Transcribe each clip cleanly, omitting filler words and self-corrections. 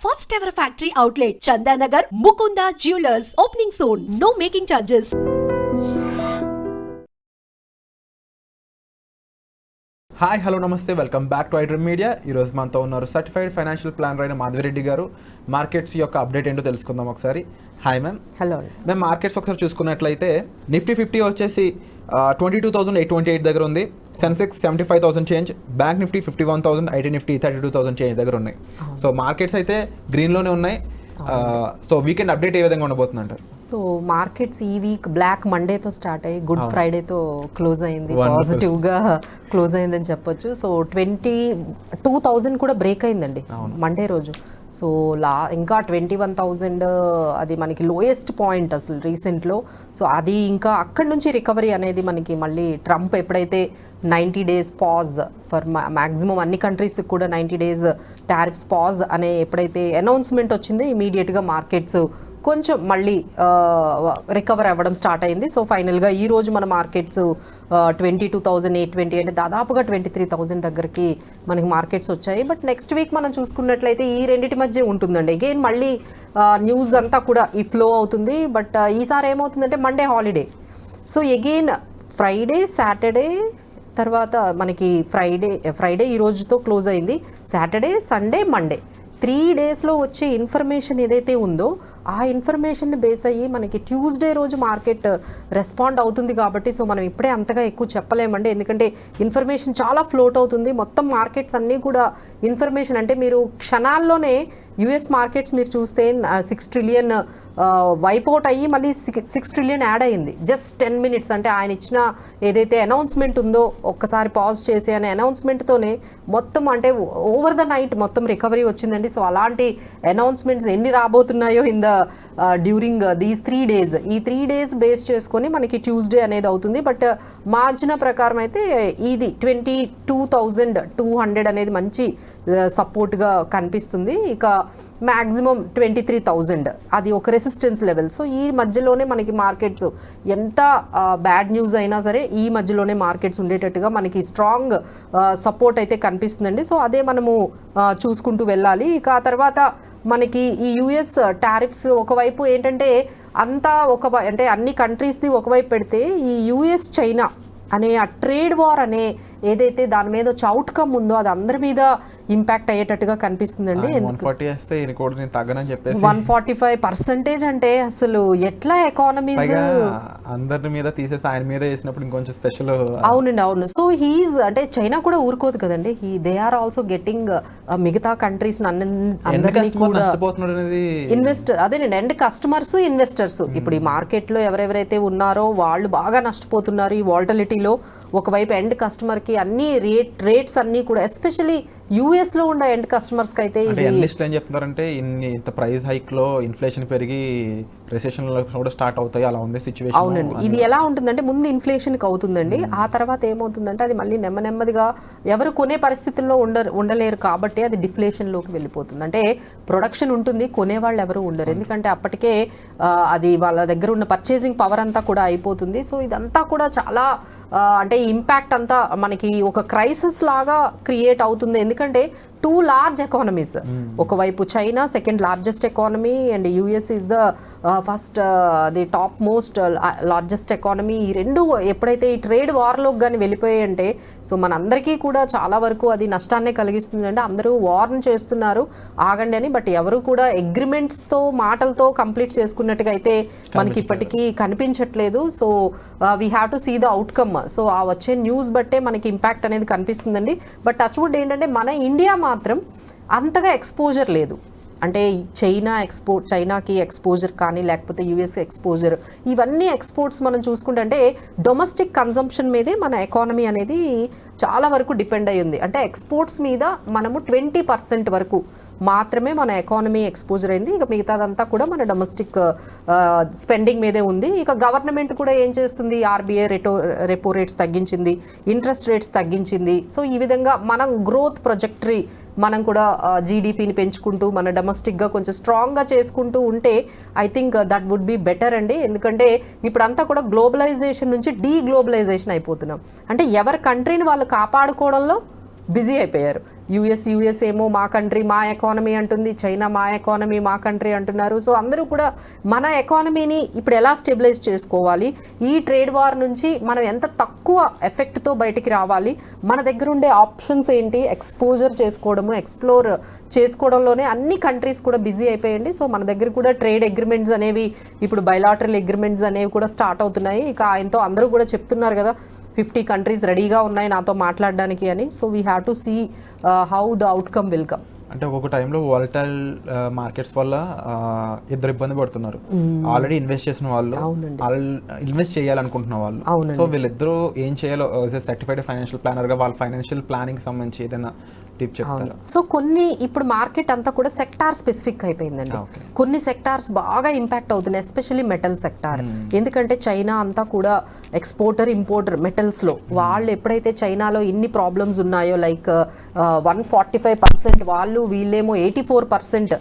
First ever factory outlet, Chandanagar, Mukunda Jewelers. Opening soon. No making charges. Hi hello namaste welcome back to iDream Media. ఈరోజు మనతో ఉన్నారు certified financial planner అయిన మాధవిరెడ్డి గారు. Markets యొక్క update ఏంటో తెలుసుకుందాం ఒకసారి. Hi ma'am. హలో. మేము మార్కెట్స్ ఒకసారి చూసుకున్నట్లయితే నిఫ్టీ 50 వచ్చేసి 22,828 దగ్గర ఉంది. Sensex 75,000 change, bank Nifty 51,000, IT Nifty 32,000 change దగ్గర ఉన్నాయి. సో మార్కెట్స్ అయితే గ్రీన్లోనే ఉన్నాయి. సో వీకెండ్ అప్డేట్ ఏ విధంగా ఉండబోతుంది అంటారు? సో మార్కెట్స్ ఈ వీక్ బ్లాక్ మండేతో స్టార్ట్ అయ్యి గుడ్ ఫ్రైడేతో క్లోజ్ అయింది, పాజిటివ్గా క్లోజ్ అయిందని చెప్పొచ్చు. సో 22,000 కూడా బ్రేక్ అయిందండి మండే రోజు. సో ఇంకా 21,000 అది మనకి లోయెస్ట్ పాయింట్ అసలు రీసెంట్లో. సో అది ఇంకా అక్కడి నుంచి రికవరీ అనేది మనకి మళ్ళీ ట్రంప్ ఎప్పుడైతే 90 days పాజ్ ఫర్ మ్యాక్సిమం అన్ని కంట్రీస్కి కూడా 90 days టారిఫ్స్ పాజ్ అనే ఎప్పుడైతే అనౌన్స్మెంట్ వచ్చిందో ఇమీడియట్గా మార్కెట్స్ కొంచెం మళ్ళీ రికవర్ అవ్వడం స్టార్ట్ అయింది. సో ఫైనల్గా ఈరోజు మన మార్కెట్స్ 22,820 అంటే దాదాపుగా 23,000 దగ్గరికి మనకి మార్కెట్స్ వచ్చాయి. బట్ నెక్స్ట్ వీక్ మనం చూసుకున్నట్లయితే ఈ రెండింటి మధ్య ఉంటుందండి. అగైన్ మళ్ళీ న్యూస్ అంతా కూడా ఈ ఫ్లో అవుతుంది. బట్ ఈసారి ఏమవుతుందంటే Monday holiday. So again Friday, Saturday తర్వాత మనకి ఫ్రైడే ఈ రోజుతో క్లోజ్ అయింది. సాటర్డే, సండే, మండే 3 daysలో వచ్చే ఇన్ఫర్మేషన్ ఏదైతే ఉందో ఆ ఇన్ఫర్మేషన్ని బేస్ అయ్యి మనకి ట్యూస్డే రోజు మార్కెట్ రెస్పాండ్ అవుతుంది కాబట్టి సో మనం ఇప్పుడే అంతగా ఎక్కువ చెప్పలేమండి. ఎందుకంటే ఇన్ఫర్మేషన్ చాలా ఫ్లోట్ అవుతుంది. మొత్తం మార్కెట్స్ అన్నీ కూడా ఇన్ఫర్మేషన్ అంటే మీరు క్షణాల్లోనే యుఎస్ మార్కెట్స్ మీరు చూస్తే 6 trillion వైప్ అవుట్ అయ్యి మళ్ళీ 6 trillion యాడ్ అయ్యింది జస్ట్ 10 minutes. అంటే ఆయన ఇచ్చిన ఏదైతే అనౌన్స్మెంట్ ఉందో ఒక్కసారి పాజ్ చేసి అనే అనౌన్స్మెంట్తోనే మొత్తం అంటే ఓవర్ ద నైట్ మొత్తం రికవరీ వచ్చిందండి. సో అలాంటి అనౌన్స్మెంట్స్ ఎన్ని రాబోతున్నాయో in the during these 3 days. ఈ 3 days బేస్ చేసుకొని మనకి ట్యూస్డే అనేది అవుతుంది. బట్ మా అంచనా ప్రకారం అయితే ఇది 22,200 అనేది మంచి సపోర్ట్గా కనిపిస్తుంది. ఇక మ్యాక్సిమం 23,000 అది ఒక రెసిస్టెన్స్ లెవెల్. సో ఈ మధ్యలోనే మనకి మార్కెట్స్ ఎంత బ్యాడ్ న్యూస్ అయినా సరే ఈ మధ్యలోనే మార్కెట్స్ ఉండేటట్టుగా మనకి స్ట్రాంగ్ సపోర్ట్ అయితే కనిపిస్తుందండి. సో అదే మనము చూసుకుంటూ వెళ్ళాలి. ఇక ఆ తర్వాత మనకి ఈ యుఎస్ టారిఫ్స్ ఒకవైపు ఏంటంటే అంతా అంటే అన్ని కంట్రీస్ది ఒకవైపు పెడితే ఈ యుఎస్ చైనా అనే ఆ ట్రేడ్ వార్ అనే ఏదైతే దాని మీద వచ్చే అవుట్కమ్ ఉందో అది అందరి మీద ఇంపాక్ట్ అయ్యేటట్టుగా కనిపిస్తుందండి. 145% అంటే అసలు ఎట్లా ఎకానమీస్ అందరి మీద తీసేసి ఆయన మీద వేసినప్పుడు ఇంకొంచెం స్పెషల్. అవునండి, అవును. సో హీజ్ అంటే చైనా కూడా ఊరుకోదు కదండి. దే ఆర్ ఆల్సో గెట్టింగ్ మిగతా కంట్రీస్ అందరినీ కూడా ఇన్వెస్టర్ అదేనండి ఎండ్ కస్టమర్స్, ఇన్వెస్టర్స్. ఇప్పుడు ఈ మార్కెట్లో ఎవరెవరైతే ఉన్నారో వాళ్ళు బాగా నష్టపోతున్నారు ఈ వాలటిలిటీలో. ఒకవైపు ఎండ్ కస్టమర్కి అన్ని రేట్స్ అన్నీ కూడా ఎస్పెషల్లీ యూఎస్ లో ఉన్న ఎండ్ కస్టమర్స్ కి అయితే ఏం చెప్తున్నారంటే ఇంత ప్రైస్ హైక్ లో ఇన్ఫ్లేషన్ పెరిగి రిసెషన్ కూడా స్టార్ట్ అవుతాయి, అలా ఉంది సిచ్యువేషన్. అవునండి. ఇది ఎలా ఉంటుందంటే ముందు ఇన్ఫ్లేషన్ కి అవుతుందండి. ఆ తర్వాత ఏమవుతుందంటే అది మళ్ళీ నెమ్మదిగా ఎవరు కొనే పరిస్థితుల్లో ఉండలేరు కాబట్టి అది డిఫ్లేషన్ లోకి వెళ్ళిపోతుంది. అంటే ప్రొడక్షన్ ఉంటుంది, కొనేవాళ్ళు ఎవరు ఉండరు. ఎందుకంటే అప్పటికే అది వాళ్ళ దగ్గర ఉన్న పర్చేసింగ్ పవర్ అంతా కూడా అయిపోతుంది. సో ఇదంతా కూడా చాలా అంటే ఇంపాక్ట్ అంతా మనకి ఒక క్రైసిస్ లాగా క్రియేట్ అవుతుంది. ఎందుకంటే 2 large economies. ఒకవైపు China second largest economy and US is the first the top most largest economy. ఈ రెండు ఎప్పుడైతే ఈ ట్రేడ్ వార్లోకి కానీ వెళ్ళిపోయాయంటే సో మనందరికీ కూడా చాలా వరకు అది నష్టాన్నే కలిగిస్తుంది. అంటే అందరూ వార్న్ చేస్తున్నారు ఆగండి అని, బట్ ఎవరు కూడా అగ్రిమెంట్స్తో మాటలతో కంప్లీట్ చేసుకున్నట్టుగా అయితే మనకి ఇప్పటికీ కనిపించట్లేదు. So we have to see the outcome. So ఆ వచ్చే న్యూస్ బట్టే మనకి ఇంపాక్ట్ అనేది కనిపిస్తుందండి. బట్ టచ్వుడ్ ఏంటంటే మన ఇండియా మాత్రం అంతగా ఎక్స్పోజర్ లేదు. అంటే చైనాకి ఎక్స్పోజర్ కానీ లేకపోతే యుఎస్ ఎక్స్పోజర్ ఇవన్నీ ఎక్స్పోర్ట్స్ మనం చూసుకుంటే అంటే డొమెస్టిక్ కన్జంప్షన్ మీదే మన ఎకానమీ అనేది చాలా వరకు డిపెండ్ అయ్యి ఉంది. అంటే ఎక్స్పోర్ట్స్ మీద మనము 20% వరకు మాత్రమే మన ఎకానమీ ఎక్స్పోజర్ అయింది. ఇక మిగతాదంతా కూడా మన డొమెస్టిక్ స్పెండింగ్ మీదే ఉంది. ఇక గవర్నమెంట్ కూడా ఏం చేస్తుంది, ఆర్బీఐ రెపో రేట్స్ తగ్గించింది, ఇంట్రెస్ట్ రేట్స్ తగ్గించింది. సో ఈ విధంగా మనం గ్రోత్ ప్రొజెక్టరీ మనం కూడా జీడిపిని పెంచుకుంటూ మన డొమెస్టిక్గా కొంచెం స్ట్రాంగ్గా చేసుకుంటూ ఉంటే I think that would be better అండి. ఎందుకంటే ఇప్పుడంతా కూడా గ్లోబలైజేషన్ నుంచి డీగ్లోబలైజేషన్ అయిపోతున్నాం. అంటే ఎవరి కంట్రీని వాళ్ళు కాపాడుకోవడంలో బిజీ అయిపోయారు. యుఎస్ ఏమో మా కంట్రీ మా ఎకానమీ అంటుంది, చైనా మా ఎకానమీ మా కంట్రీ అంటున్నారు. సో అందరూ కూడా మన ఎకానమీని ఇప్పుడు ఎలా స్టెబిలైజ్ చేసుకోవాలి, ఈ ట్రేడ్ వార్ నుంచి మనం ఎంత తక్కువ ఎఫెక్ట్తో బయటికి రావాలి, మన దగ్గర ఉండే ఆప్షన్స్ ఏంటి, ఎక్స్పోజర్ చేసుకోవడము, ఎక్స్ప్లోర్ చేసుకోవడంలోనే అన్ని కంట్రీస్ కూడా బిజీ అయిపోయండి. సో మన దగ్గర కూడా ట్రేడ్ అగ్రిమెంట్స్ అనేవి ఇప్పుడు బైలాటరల్ అగ్రిమెంట్స్ అనేవి కూడా స్టార్ట్ అవుతున్నాయి. ఇక ఆయనతో అందరూ కూడా చెప్తున్నారు కదా 50 కంట్రీస్ రెడీగా ఉన్నాయి నాతో మాట్లాడడానికి అని. So we have to see how the outcome will come. అంటే ఒక్కొక్క టైంలో వాలటైల్ మార్కెట్స్ వల్ల ఇద్దరు ఇబ్బంది పడుతున్నారు. ఆల్రెడీ ఇన్వెస్ట్ చేసిన వాళ్ళు, ఇన్వెస్ట్ చేయాలనుకుంటున్న వాళ్ళు. సో వీళ్ళిద్దరూ ఏం చేయాలో సర్టిఫైడ్ ఫైనాన్షియల్ ప్లానర్ గా వాళ్ళ ఫైనాన్షియల్ ప్లానింగ్ సంబంధించి ఏదైనా టిప్ చెప్తారా? సో కొన్ని ఇప్పుడు మార్కెట్ అంతా కూడా సెక్టార్ స్పెసిఫిక్ అయిపోయిందండి. కొన్ని సెక్టార్స్ బాగా ఇంపాక్ట్ అవుతున్నాయి, ఎస్పెషల్లీ మెటల్ సెక్టార్. ఎందుకంటే చైనా అంతా కూడా ఎక్స్పోర్టర్ ఇంపోర్టర్ మెటల్స్ లో వాళ్ళు ఎప్పుడైతే చైనాలో ఇన్ని ప్రాబ్లమ్స్ ఉన్నాయో లైక్ 145% వాళ్ళు, వీళ్ళేమో 84%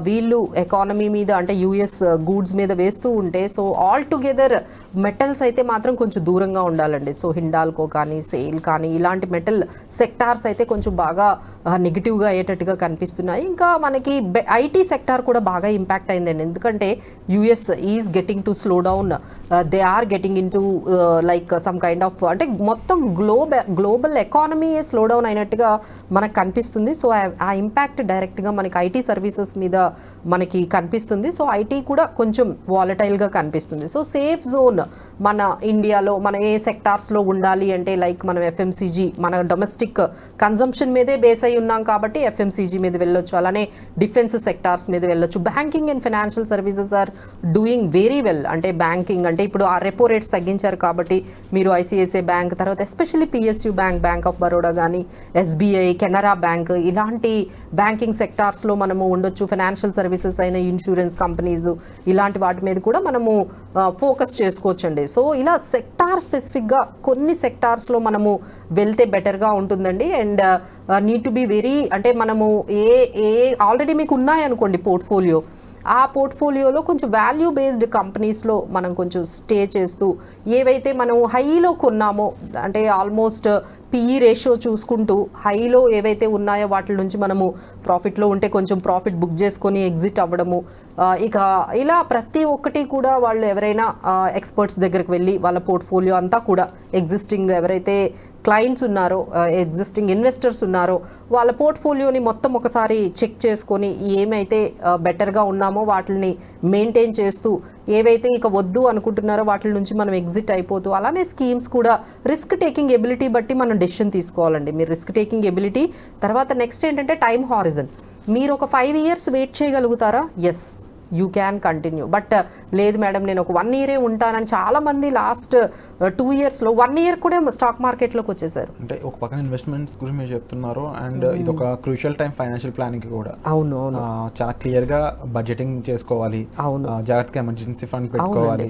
వీళ్ళు ఎకానమీ మీద అంటే యుఎస్ గూడ్స్ మీద వేస్తూ ఉంటే, సో ఆల్ టుగెదర్ మెటల్స్ అయితే మాత్రం కొంచెం దూరంగా ఉండాలండి. సో హిండాల్కో కానీ సేల్ కానీ ఇలాంటి మెటల్ సెక్టార్స్ అయితే కొంచెం బాగా నెగిటివ్గా అయ్యేటట్టుగా కనిపిస్తున్నాయి. ఇంకా మనకి ఐటీ సెక్టార్ కూడా బాగా ఇంపాక్ట్ అయిందండి. ఎందుకంటే US is getting to slow down, they are getting in to like some kind of అంటే మొత్తం గ్లోబల్ ఎకానమీ స్లో డౌన్ అయినట్టుగా మనకు కనిపిస్తుంది. సో ఆ ఇంపాక్ట్ డైరెక్ట్గా మనకి ఐటీ సర్వీసెస్ మీద మనకి కనిపిస్తుంది. సో ఐటీ కూడా కొంచెం వాలటైల్గా కనిపిస్తుంది. సో సేఫ్ జోన్ మన ఇండియాలో మనం ఏ సెక్టార్స్లో ఉండాలి అంటే లైక్ మనం ఎఫ్ఎంసీజీ మన డొమెస్టిక్ కన్జంప్షన్ మీదే బేస్ అయి ఉన్నాం కాబట్టి ఎఫ్ఎంసీజీ మీద వెళ్ళొచ్చు, అలానే డిఫెన్స్ సెక్టార్స్ మీద వెళ్ళొచ్చు. Banking and financial services are doing very well. అంటే బ్యాంకింగ్ అంటే ఇప్పుడు ఆ రెపో రేట్స్ తగ్గించారు కాబట్టి మీరు ఐసిఐసిఐ బ్యాంక్, తర్వాత especially PSU bank, bank of Baroda కానీ ఎస్బీఐ, కెనరా బ్యాంక్ ఇలాంటి బ్యాంకింగ్ సెక్టార్స్లో మనము ఉండొచ్చు. ఫైనాన్షియల్ సర్వీసెస్ అయిన ఇన్సూరెన్స్ కంపెనీస్ ఇలాంటి వాటి మీద కూడా మనము ఫోకస్ చేసుకోవచ్చండి. సో ఇలా సెక్టార్ స్పెసిఫిక్గా కొన్ని సెక్టార్స్లో మనము వెళ్తే బెటర్గా ఉంటుందండి. And need to be very అంటే మనము ఏ ఆల్రెడీ మీకు ఉన్నాయనుకోండి పోర్ట్ఫోలియో, ఆ పోర్ట్ఫోలియోలో కొంచెం వాల్యూ బేస్డ్ కంపెనీస్లో మనం కొంచెం స్టే చేస్తూ ఏవైతే మనం హైలో కొన్నామో అంటే ఆల్మోస్ట్ పిఈ రేషియో చూసుకుంటూ హైలో ఏవైతే ఉన్నాయో వాటి నుంచి మనము ప్రాఫిట్లో ఉంటే కొంచెం ప్రాఫిట్ బుక్ చేసుకొని ఎగ్జిట్ అవ్వడము. ఇక ఇలా ప్రతి ఒక్కటి కూడా వాళ్ళు ఎవరైనా ఎక్స్పర్ట్స్ దగ్గరికి వెళ్ళి వాళ్ళ పోర్ట్ఫోలియో అంతా కూడా ఎగ్జిస్టింగ్ ఎవరైతే క్లయింట్స్ ఉన్నారో, ఎగ్జిస్టింగ్ ఇన్వెస్టర్స్ ఉన్నారో వాళ్ళ పోర్ట్ఫోలియోని మొత్తం ఒకసారి చెక్ చేసుకొని ఏమైతే బెటర్గా ఉన్నామో వాటిని మెయింటైన్ చేస్తూ, ఏవైతే ఇక వద్దు అనుకుంటున్నారో వాటి నుంచి మనం ఎగ్జిట్ అయిపోతూ, అలానే స్కీమ్స్ కూడా రిస్క్ టేకింగ్ ఎబిలిటీ బట్టి మనం డెసిషన్ తీసుకోవాలండి. మీరు రిస్క్ టేకింగ్ ఎబిలిటీ తర్వాత నెక్స్ట్ ఏంటంటే టైం హారిజన్. మీరు ఒక 5 years వెయిట్ చేయగలుగుతారా? Yes, you can continue. But లేదు మేడం నేను ఒక 1 year ఉంటానని చాలా మంది లాస్ట్ 2 yearsలో 1 year కూడా స్టాక్ మార్కెట్లోకి వచ్చేసారు. అంటే ఒక పక్కన ఇన్వెస్ట్మెంట్స్ గురించి మీరు చెప్తున్నారు అండ్ ఇది ఒక క్రూషియల్ టైం ఫైనాన్షియల్ ప్లానింగ్ కూడా. అవును, చాలా క్లియర్గా బడ్జెటింగ్ చేసుకోవాలి, జాగ్రత్తగా ఎమర్జెన్సీ ఫండ్ పెట్టుకోవాలి.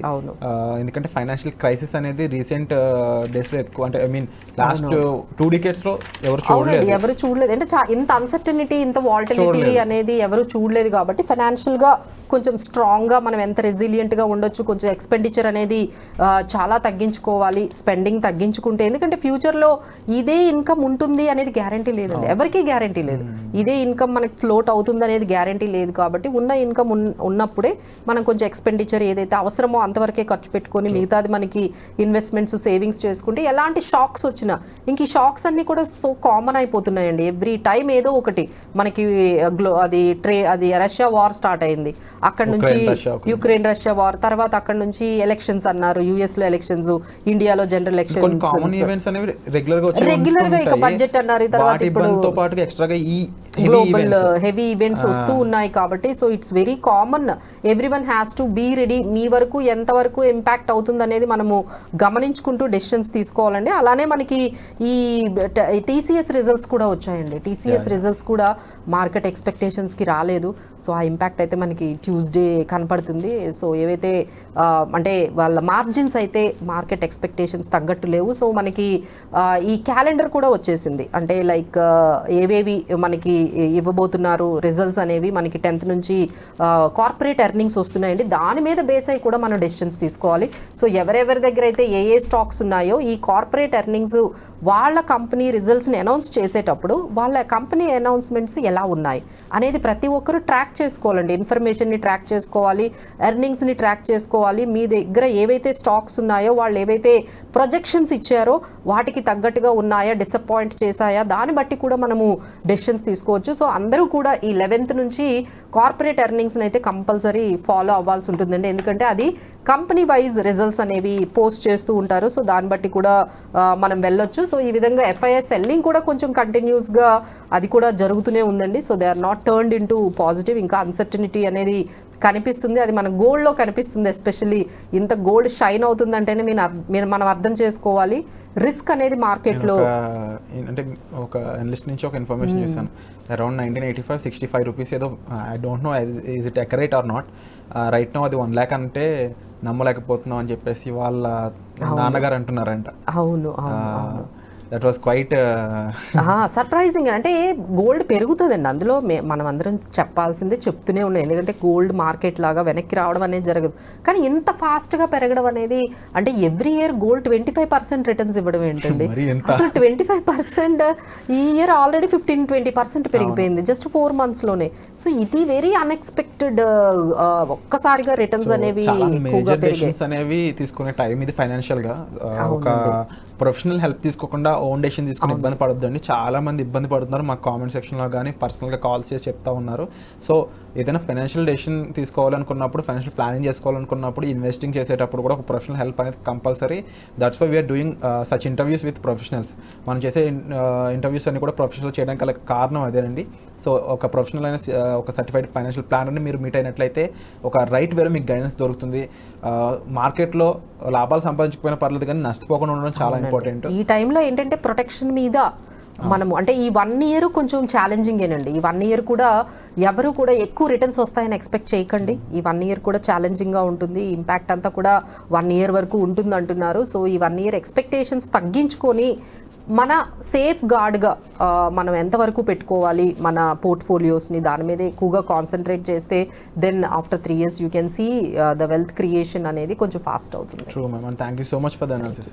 ఎందుకంటే ఫైనాన్షియల్ క్రైసిస్ అనేది రీసెంట్ డేస్లో ఎక్కువ, అంటే ఐ మీన్ లాస్ట్ 2 decades ఎవరు చూడలేదు. అంటే ఇంత అన్సర్టనిటీ, ఇంత వాలటిలిటీ అనేది ఎవరు చూడలేదు కాబట్టి ఫైనాన్షియల్గా కొంచెం స్ట్రాంగ్గా మనం ఎంత రెసిలియంట్గా ఉండొచ్చు, కొంచెం ఎక్స్పెండిచర్ అనేది చాలా తగ్గించుకోవాలి, స్పెండింగ్ తగ్గించుకుంటే. ఎందుకంటే ఫ్యూచర్లో ఇదే ఇన్కమ్ ఉంటుంది అనేది గ్యారంటీ లేదండి, ఎవరికీ గ్యారంటీ లేదు. ఇదే ఇన్కమ్ మనకి ఫ్లోట్ అవుతుంది అనేది గ్యారంటీ లేదు కాబట్టి ఉన్న ఇన్కమ్ ఉన్నప్పుడే మనం కొంచెం ఎక్స్పెండిచర్ ఏదైతే అవసరమో అంతవరకే ఖర్చు పెట్టుకొని మిగతాది మనకి ఇన్వెస్ట్మెంట్స్ సేవింగ్స్ చేసుకుంటే ఎలాంటి షాక్స్ వచ్చినా, ఇంక ఈ షాక్స్ అన్నీ కూడా సో కామన్ అయిపోతున్నాయండి. ఎవ్రీ టైం ఏదో ఒకటి మనకి అది రష్యా వార్ స్టార్ట్ అయింది, అక్కడ నుంచి యుక్రెయిన్ రష్యా వార్, తర్వాత అక్కడ నుంచి ఎలక్షన్స్ అన్నారు, యుఎస్ లో ఎలక్షన్స్, ఇండియాలో జనరల్ ఎలక్షన్స్, రెగ్యులర్ గా ఇక బడ్జెట్ అన్నారు, తర్వాత గ్లోబల్ హెవీ ఈవెంట్స్ వస్తూ ఉన్నాయి కాబట్టి so it's very common. Everyone has to be ready. మీ వరకు ఎంతవరకు ఇంపాక్ట్ అవుతుంది అనేది మనము గమనించుకుంటూ డెసిషన్స్ తీసుకోవాలండి. అలానే మనకి ఈ టీసీఎస్ రిజల్ట్స్ కూడా వచ్చాయండి. టీసీఎస్ రిజల్ట్స్ కూడా మార్కెట్ ఎక్స్పెక్టేషన్స్కి రాలేదు. సో ఆ ఇంపాక్ట్ అయితే మనకి ట్యూస్డే కనపడుతుంది. సో ఏవైతే అంటే వాళ్ళ మార్జిన్స్ అయితే మార్కెట్ ఎక్స్పెక్టేషన్స్ తగ్గట్టు లేవు. సో మనకి ఈ క్యాలెండర్ కూడా వచ్చేసింది, అంటే లైక్ ఏవేవి మనకి ఇవ్వబోతున్నారు రిజల్ట్స్ అనేవి మనకి 10th నుంచి కార్పొరేట్ ఎర్నింగ్స్ వస్తున్నాయండి. దాని మీద బేస్ అయ్యి కూడా మనం డెసిషన్స్ తీసుకోవాలి. సో ఎవరెవరి దగ్గర అయితే ఏ స్టాక్స్ ఉన్నాయో ఈ కార్పొరేట్ ఎర్నింగ్స్ వాళ్ళ కంపెనీ రిజల్ట్స్ని అనౌన్స్ చేసేటప్పుడు వాళ్ళ కంపెనీ అనౌన్స్మెంట్స్ ఎలా ఉన్నాయి అనేది ప్రతి ఒక్కరు ట్రాక్ చేసుకోవాలండి. ఇన్ఫర్మేషన్ని ట్రాక్ చేసుకోవాలి, ఎర్నింగ్స్ని ట్రాక్ చేసుకోవాలి. మీ దగ్గర ఏవైతే స్టాక్స్ ఉన్నాయో వాళ్ళు ఏవైతే ప్రొజెక్షన్స్ ఇచ్చారో వాటికి తగ్గట్టుగా ఉన్నాయా, డిసప్పాయింట్ చేశాయా, దాన్ని బట్టి కూడా మనము డెసిషన్స్ తీసుకోవచ్చు. సో అందరూ కూడా ఈ 11th నుంచి కార్పొరేట్ ఎర్నింగ్స్ని అయితే కంపల్సరీ ఫాలో అవ్వాల్సి ఉంటుందండి. ఎందుకంటే అది కంపెనీ వైజ్ రిజల్ట్స్ అనేవి పోస్ట్ చేస్తూ ఉంటారు. సో దాన్ని బట్టి కూడా మనం వెళ్ళొచ్చు. సో ఈ విధంగా ఎఫ్ఐఎస్ సెల్లింగ్ కూడా కొంచెం కంటిన్యూస్గా అది కూడా జరుగుతూనే ఉందండి. So they are not turned in to positive. ఇంకా అన్సర్టనిటీ అనేది కనిపిస్తుంది. అది మన గోల్డ్లో కనిపిస్తుంది. ఎస్పెషల్లీ ఇంత గోల్డ్ షైన్ అవుతుందంటేనే మనం అర్థం చేసుకోవాలి రిస్క్ అనేది మార్కెట్లో. అంటే ఒక అనలిస్ట్ నుంచి ఒక ఇన్ఫర్మేషన్ చూసాను, అరౌండ్ 1985 65 రూపీస్ ఏదో, I don't know is it accurate or not, right no అది 1 lakh అంటే నమ్మలేకపోతున్నాం అని చెప్పేసి వాళ్ళ నాన్నగారు అంటున్నారంట. అవును, దట్ వాస్ క్వైట్ సర్ప్రైజింగ్. అంటే గోల్డ్ పెరుగుతుందండి, అందులో మనం అందరం చెప్పాల్సిందే, చెప్తూనే ఉన్నాం. ఎందుకంటే గోల్డ్ మార్కెట్ లాగా వెనక్కి రావడం అనేది జరగదు. కానీ ఇంత ఫాస్ట్గా పెరగడం అనేది, అంటే ఎవ్రీ ఇయర్ గోల్డ్ 25% రిటర్న్స్ ఇవ్వడం ఏంటండి అసలు 25%? ఈ ఇయర్ ఆల్రెడీ 15-20% పెరిగిపోయింది జస్ట్ 4 monthsలోనే. సో ఇది వెరీ అన్ఎక్స్పెక్టెడ్. ఒక్కసారిగా రిటర్న్స్ అనేవి అనేవి తీసుకునే టైం ఇది. ఫైనాన్షియల్గా ఒక ప్రొఫెషనల్ హెల్ప్ తీసుకోకుండా ఓన్ డెసిషన్ తీసుకుని ఇబ్బంది పడొద్దండి. చాలా మంది ఇబ్బంది పడుతున్నారు, మాకు కామెంట్ సెక్షన్లో కానీ పర్సనల్గా కాల్స్ చేసి చెప్తా ఉన్నారు. సో ఏదైనా ఫైనాన్షియల్ డెసిషన్ తీసుకోవాలనుకున్నప్పుడు, ఫైనాన్షియల్ ప్లానింగ్ చేసుకోవాలనుకున్నప్పుడు, ఇన్వెస్టింగ్ చేసేటప్పుడు కూడా ఒక ప్రొఫెషనల్ హెల్ప్ అనేది compulsory. That's why we are doing such interviews with professionals. మనం చేసే ఇంటర్వ్యూస్ అన్ని కూడా ప్రొఫెషనల్ చేయడానికి గల కారణం అదేనండి. సో ఒక ప్రొఫెషనల్ అయిన ఒక సర్టిఫైడ్ ఫైనాన్షియల్ ప్లానర్ని మీరు మీట్ అయినట్లయితే ఒక రైట్ వేలో మీకు గైడెన్స్ దొరుకుతుంది. మార్కెట్లో లాభాలు సంపాదించకపోయినా పర్లేదు కానీ నష్టపోకుండా ఉండడం చాలా ఇంపార్టెంట్. ఈ టైంలో ఏంటంటే ప్రొటెక్షన్ మీద మనము, అంటే ఈ 1 year కొంచెం ఛాలెంజింగేనండి. ఈ 1 year కూడా ఎవరు కూడా ఎక్కువ రిటర్న్స్ వస్తాయని ఎక్స్పెక్ట్ చేయకండి. ఈ 1 year కూడా ఛాలెంజింగ్గా ఉంటుంది. ఇంపాక్ట్ అంతా కూడా 1 year వరకు ఉంటుంది అంటున్నారు. సో ఈ 1 year ఎక్స్పెక్టేషన్స్ తగ్గించుకొని మన సేఫ్ గార్డ్గా మనం ఎంతవరకు పెట్టుకోవాలి మన పోర్ట్ఫోలియోస్ని, దాని మీద ఎక్కువగా కాన్సన్ట్రేట్ చేస్తే then after 3 years you can see the wealth creation అనేది కొంచెం ఫాస్ట్ అవుతుంది. True ma'am, thank you so much for the analysis.